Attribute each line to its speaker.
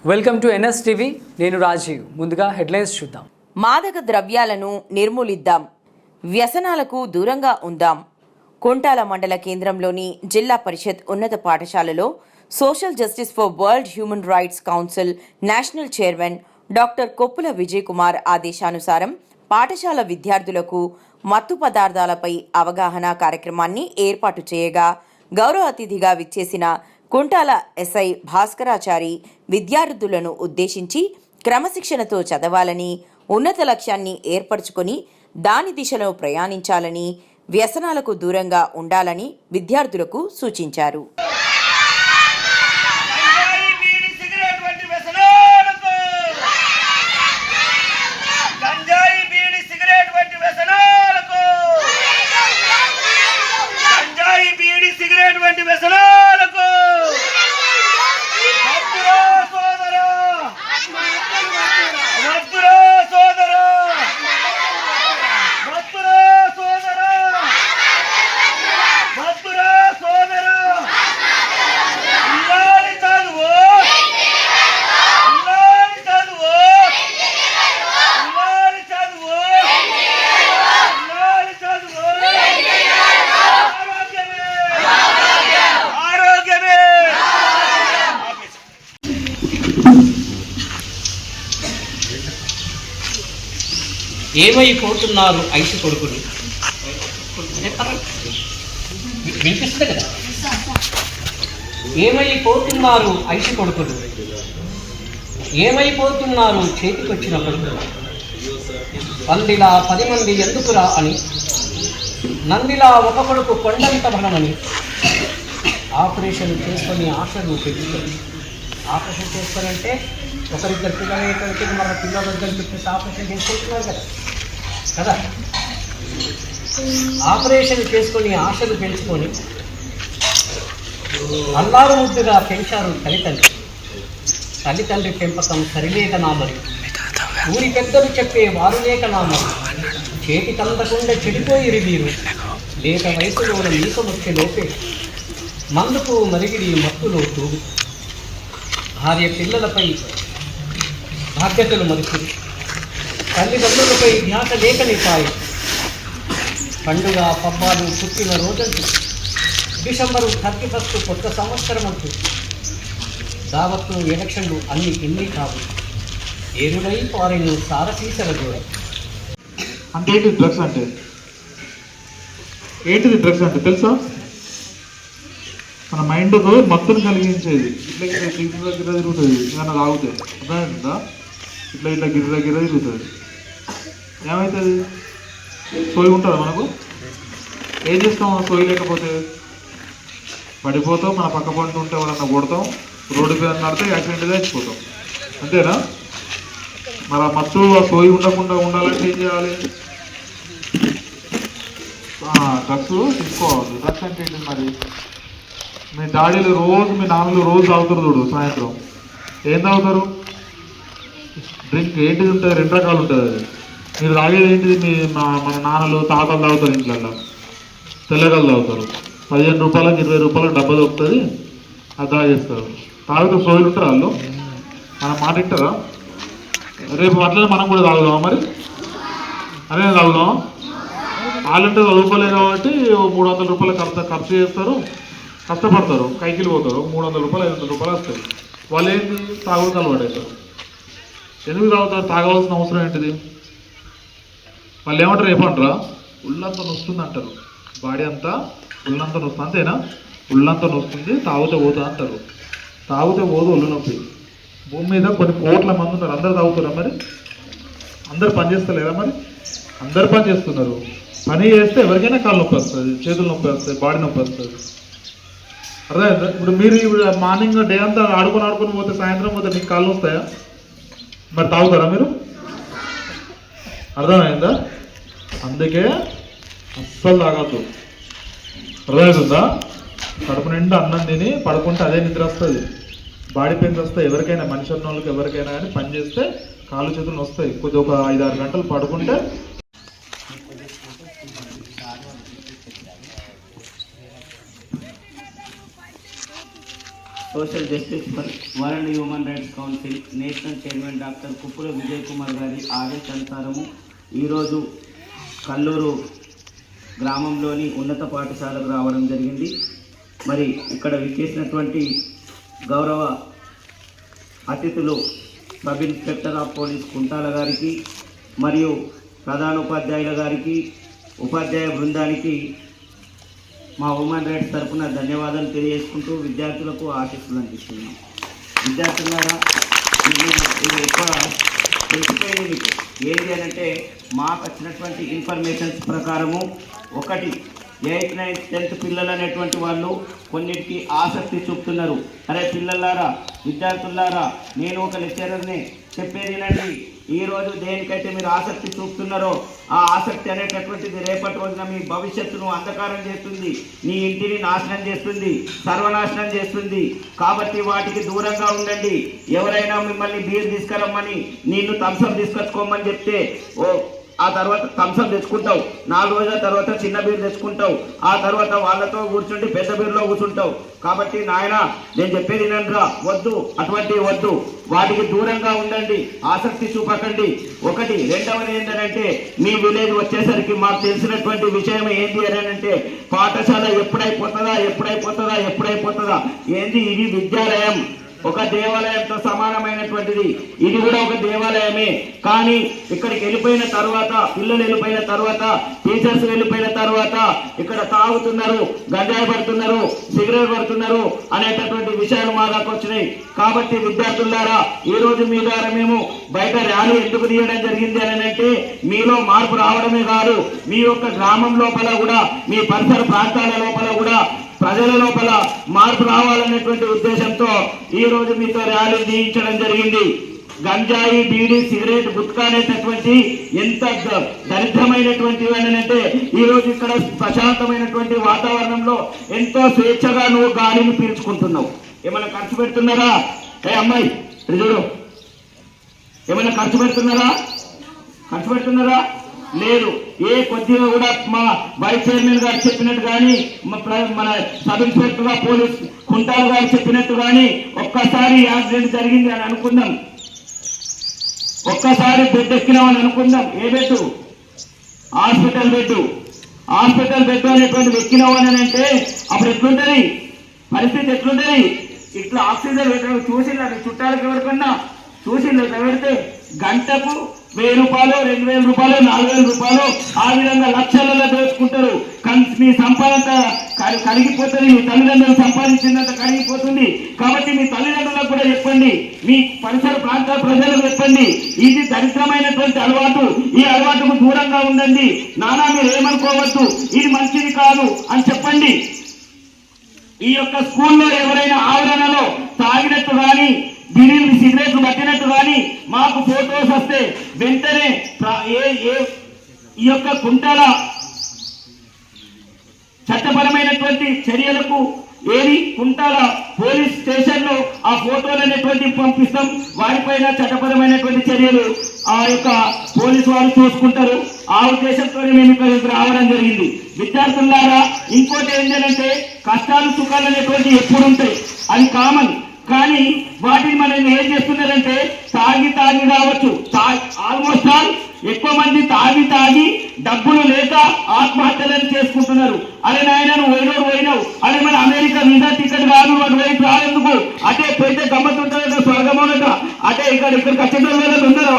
Speaker 1: Welcome to NS TV. నేను రాజీవ్. ముందుగా headlines చూద్దాం.
Speaker 2: మాదక ద్రవ్యాలను నిర్మూలిద్దాం, వ్యసనాలకు దూరంగా ఉందాం. కుంటాల మండల కేంద్రంలోని జిల్లా పరిషత్ ఉన్నత పాఠశాలలో social justice for world human rights council national chairman doctor Koppula Vijay Kumar ఆదేశానుసారం పాఠశాల విద్యార్థులకు మత్తు పదార్థాలపై అవగాహన కార్యక్రమాన్ని ఏర్పాటు చేయగా గౌరవ అతిథిగా విచ్చేసిన కుంటాల ఎస్ఐ భాస్కరాచారి విద్యార్థులను ఉద్దేశించి క్రమశిక్షణతో చదవాలని, ఉన్నత లక్ష్యాన్ని ఏర్పరచుకొని దాని దిశలో ప్రయాణించాలని, వ్యసనాలకు దూరంగా ఉండాలని విద్యార్థులకు సూచించారు.
Speaker 3: ఏమైపోతున్నారు ఐసి కొడుకులు? వినిపిస్తుంది కదా. ఏమైపోతున్నారు ఐసి కొడుకులు, ఏమైపోతున్నారు చేతికొచ్చిన కొడుకులు. పందిలా 10 మంది ఎందుకురా అని, నందిలా ఒక కొడుకు కొండంత బలమని. ఆపరేషన్ చేసుకొని ఆశలు పెట్టుకొని, ఆపరేషన్ చేసుకోవాలంటే ఒకరిద్దరు పిల్లలకి మన పిల్లలిద్దరు చెప్పేసి ఆపరేషన్ చేసుకుంటున్నారు కదా కదా ఆపరేషన్ చేసుకొని ఆశలు పెంచుకొని అల్లారు ముద్దుగా పెంచారు తల్లిదండ్రి పెంపకం సరిలేక నామరి. ఊరి పెద్దలు చెప్పే వారు లేక నామరి. చేతి కందకుండా చెడిపోయిరి మీరు, లేక వయసులో మీసమొచ్చే లోపే మందుకు మరిగిడి మత్తులో తూగు. భార్య పిల్లలపై బాధ్యతలు మరిచి తల్లిదండ్రులపై ధ్యాస లేకనిపాయి. పండుగ పబ్బాలు పుట్టిన రోజంటూ, డిసెంబరు 31 కొత్త సంవత్సరం అంటూ, దావత్తు ఎలక్షన్లు అన్ని ఇన్ని కావు. ఏరుడై పారిను సారసీసల దూరం.
Speaker 4: అంటే ఏంటి డ్రగ్స్ అంటే? ఏంటిది డ్రగ్స్ అంటే తెలుసా? మన మైండ్కు మత్తును కలిగించేది. ఇట్లా గిర్ర గిర్ర తిరుగుతుంది ఏమన్నా తాగుతాయి, అర్థమైందా? ఇట్లా ఇట్లా గిర్ర గిర్ర తిరుగుతుంది. ఏమవుతుంది? సోయి ఉంటుందా మనకు? ఏం చేస్తాం సోయి లేకపోతే? పడిపోతాం, మన పక్క పంట ఉంటే ఎవరన్నా కొడతాం, రోడ్డు మీద నడితే యాక్సిడెంట్ చచ్చిపోతాం, అంతేనా? మరి ఆ మత్తు ఆ సోయి ఉండకుండా ఉండాలంటే ఏం చేయాలి? డ్రగ్స్ తీసుకోవాలి. డ్రగ్స్ అంటే ఏంటి మరి? మీ డాడీలు రోజు, మీ నాన్నలు రోజు తాగుతారు చూడు సాయంత్రం. ఏం తాగుతారు? డ్రింక్. ఏంటిది ఉంటుంది? 2 రకాలు ఉంటుంది. అది మీరు తాగేది ఏంటిది? మన నాన్నలు తాతలు తాగుతారు ఇంట్లో, తెల్లగలు తాగుతారు. 15 రూపాయలకు 20 రూపాయలకు డబ్బా దొరుకుతుంది, అది తాగేస్తారు. తాగుతూ సోయిలు ఉంటారు వాళ్ళు. మనం మాట వింటారా? రేపు అట్లనే మనం కూడా తాగుదామా? మరి అదే తాగుదామా? వాళ్ళంటే చదువుకోలేదు కాబట్టి 300 రూపాయలు ఖర్చు చేస్తారు, కష్టపడతారు, కైకిలు పోతారు. 300 రూపాయలు 500 రూపాయలు వస్తాయి. వాళ్ళు ఏంటి? తాగుడుకు అలవాటు అవుతారు. ఎందుకు తాగుతారు? తాగవలసిన అవసరం ఏంటిది? వాళ్ళు ఏమంటారు? ఏమంటారా? ఉళ్ళంతా నొస్తుంది అంటారు. బాడీ అంతా ఉళ్ళంతా నొస్తుంది, అంతేనా? ఉళ్ళంతా నొస్తుంది, తాగితే పోతా అంటారు. తాగితే పోదు ఒళ్ళు నొప్పి. భూమి మీద కొన్ని కోట్ల మంది ఉన్నారు. అందరు తాగుతారా? మరి అందరు పని చేస్తలేరా? మరి అందరు పని చేస్తున్నారు. పని చేస్తే ఎవరికైనా కాళ్ళు నొప్పి వస్తుంది, చేతులు నొప్పి వస్తాయి, బాడీ నొప్పి వస్తుంది. అర్థమైందా? ఇప్పుడు మీరు మార్నింగ్ డే అంతా ఆడుకొని పోతే సాయంత్రం పోతే మీకు కాళ్ళు వస్తాయా? మరి తాగుతారా మీరు? అర్థమైందా? అందుకే అస్సలు తాగద్దు. అర్థమవుతుందా? కడుపు నిండా అన్నం తిని పడుకుంటే అదే నిద్ర వస్తుంది, బాడీ పెయిన్స్ వస్తాయి. ఎవరికైనా మనిషి ఉన్న వాళ్ళకి ఎవరికైనా కానీ పని చేస్తే కాళ్ళు చేతులు వస్తాయి. కొద్దిగా ఒక 5-6 గంటలు పడుకుంటే
Speaker 5: social justice for world human rights council national chairman doctor Kuppula Vijay Kumar గారి ఆదేశానుసారము ఈరోజు కల్లూరు గ్రామంలోని ఉన్నత పాఠశాలకు రావడం జరిగింది. మరి ఇక్కడ విచ్చేసినటువంటి గౌరవ అతిథులు sub inspector of police Kuntala గారికి మరియు ప్రధానోపాధ్యాయుల గారికి ఉపాధ్యాయ బృందానికి మా హ్యూమన్ రైట్స్ తరఫున ధన్యవాదాలు తెలియజేసుకుంటూ విద్యార్థులకు ఆశీస్సులు అందిస్తున్నాం. విద్యార్థులారా, ఇది ఎక్కువ తెలిసిపోయింది మీకు ఏంటి అని అంటే, మాకు వచ్చినటువంటి ఇన్ఫర్మేషన్స్ ప్రకారము 1, 8th, 9th, 10th పిల్లలు అనేటువంటి వాళ్ళు కొన్నిటికి ఆసక్తి చూపుతున్నారు. అరే పిల్లలారా, విద్యార్థులారా, నేను ఒక లెక్చరర్ని, చెప్పేది వినండి. ఈరోజు దేనికైతే మీరు ఆసక్తి చూపుతున్నారో ఆ ఆసక్తి అనేటటువంటిది రేపటి రోజున మీ భవిష్యత్తును అంధకారం చేస్తుంది, మీ ఇంటిని నాశనం చేస్తుంది, సర్వనాశనం చేస్తుంది. కాబట్టి వాటికి దూరంగా ఉండండి. ఎవరైనా మిమ్మల్ని బీర్ తీసుకురమ్మని, నీళ్లు థమ్సప్ తీసుకొచ్చుకోమని చెప్తే ఆ తర్వాత థమ్సప్ తెచ్చుకుంటావు, 4 రోజుల తర్వాత చిన్న బీర్ తెచ్చుకుంటావు, ఆ తర్వాత వాళ్ళతో కూర్చుంటే పెద్ద బీర్లో కూర్చుంటావు. కాబట్టి నాయన నేను చెప్పేది వినండిరా, వద్దు, అటువంటివి వద్దు, వాటికి దూరంగా ఉండండి, ఆసక్తి చూపకండి. 1. రెండవది ఏంటంటే, మీ విలేజ్ వచ్చేసరికి మాకు తెలిసినటువంటి విషయం ఏంటి అని అంటే, పాఠశాల ఎప్పుడైపోతుందా ఏంటి, ఇది విద్యాలయం, ఒక దేవాలయంతో సమానమైనటువంటిది. ఇది కూడా ఒక దేవాలయమే. కానీ ఇక్కడికి వెళ్ళిపోయిన తర్వాత, పిల్లలు వెళ్ళిపోయిన తర్వాత, టీచర్స్ వెళ్ళిపోయిన తర్వాత ఇక్కడ తాగుతున్నారు, గంజాయి పడుతున్నారు, సిగరెట్ పడుతున్నారు అనేటటువంటి విషయాలు మా దాకా వచ్చినాయి. కాబట్టి విద్యార్థులారా, ఈ రోజు మీ ద్వారా మేము బయట ర్యాలీ ఎందుకు తీయడం జరిగింది అని అంటే, మీలో మార్పు రావడమే కాదు, మీ యొక్క గ్రామం లోపల కూడా, మీ పరిసర ప్రాంతాల లోపల కూడా, ప్రజల లోపల మార్పు రావాలనేటువంటి ఉద్దేశంతో ఈ రోజు మీతో ర్యాలీ తీయించడం జరిగింది. గంజాయి, బీడీ, సిగరెట్, గుట్కా అనేటటువంటి ఎంత దరిద్రమైనటువంటివి అని అంటే, ఈ రోజు ఇక్కడ ప్రశాంతమైనటువంటి వాతావరణంలో ఎంతో స్వేచ్ఛగా నువ్వు గాలిని పీల్చుకుంటున్నావు. ఏమైనా ఖర్చు పెడుతున్నారా? అమ్మాయి చూడు, ఏమైనా ఖర్చు పెడుతున్నారా? లేదు. ఏ కొద్దిగా కూడా మా వైస్ చైర్మన్ గారు చెప్పినట్టు కానీ, మన sub inspector of police Kuntala గారు చెప్పినట్టు కానీ, ఒక్కసారి యాక్సిడెంట్ జరిగింది అని అనుకుందాం, ఒక్కసారి బెడ్ ఎక్కినామని అనుకుందాం. ఏ బెడ్? హాస్పిటల్ బెడ్ అనేటువంటి ఎక్కినామని అంటే అప్పుడు ఎట్లుంటది పరిస్థితి? ఎట్లుంటది? ఇట్లా ఆక్సిజన్ పెట్టడం చూసిల్లా, మీ చుట్టాలకు ఎవరికన్నా చూసిల్లా? ఇట్లా పెడితే గంటకు 1000 రూపాయలు, 2000 రూపాయలు, 4000 రూపాయలు, ఆ విధంగా లక్షలలో దోచుకుంటారు. మీ సంపాదన కరిగిపోతుంది, మీ తల్లిదండ్రులు సంపాదించినంత కరిగిపోతుంది. కాబట్టి మీ తల్లిదండ్రులకు కూడా చెప్పండి, మీ పరిసర ప్రాంత ప్రజలకు చెప్పండి, ఇది దరిద్రమైనటువంటి అలవాటు, ఈ అలవాటుకు దూరంగా ఉండండి. నానా మీరు ఏమనుకోవద్దు, ఇది మంచిది కాదు అని చెప్పండి. ఈ యొక్క స్కూల్లో ఎవరైనా ఆవరణలో తాగినట్టు కానీ, బీడీలు, సిగరెట్లు పట్టినట్టు కానీ మాకు ఫోటోస్ వస్తే వెంటనే ఈ యొక్క కుంటాల చట్టపరమైనటువంటి చర్యలకు కుంటాల పోలీస్ స్టేషన్ లో ఆ ఫోటోలు అనేటువంటి పంపిస్తాం. వారిపైన చట్టపరమైనటువంటి చర్యలు ఆ యొక్క పోలీసు వారు చూసుకుంటారు. ఆ ఉద్దేశంతో మేము ఇక్కడికి రావడం జరిగింది. విద్యార్థులారా, ఇంకోటి ఏంటంటే, కష్టాలు సుఖాలు అనేటువంటి ఎప్పుడు ఉంటాయి, అది కామన్. కానీ వాటిని మనం ఏం చేస్తున్నారంటే, తాగి కావచ్చు, ఆల్మోస్ట్ ఆల్ ఎక్కువ మంది తాగి డబ్బులు లేక ఆత్మహత్యలను చేసుకుంటున్నారు. అరే నాయన, నువ్వు పోయినావు, అరే మన అమెరికా వీసా టికెట్ కాదు, వాడు వైపు రాలేందుకు, అటే పోయితే గమ్మతుంటారు, స్వర్గమోనట, అటే ఇక్కడికి వచ్చేటోళ్ళు ఉన్నారు.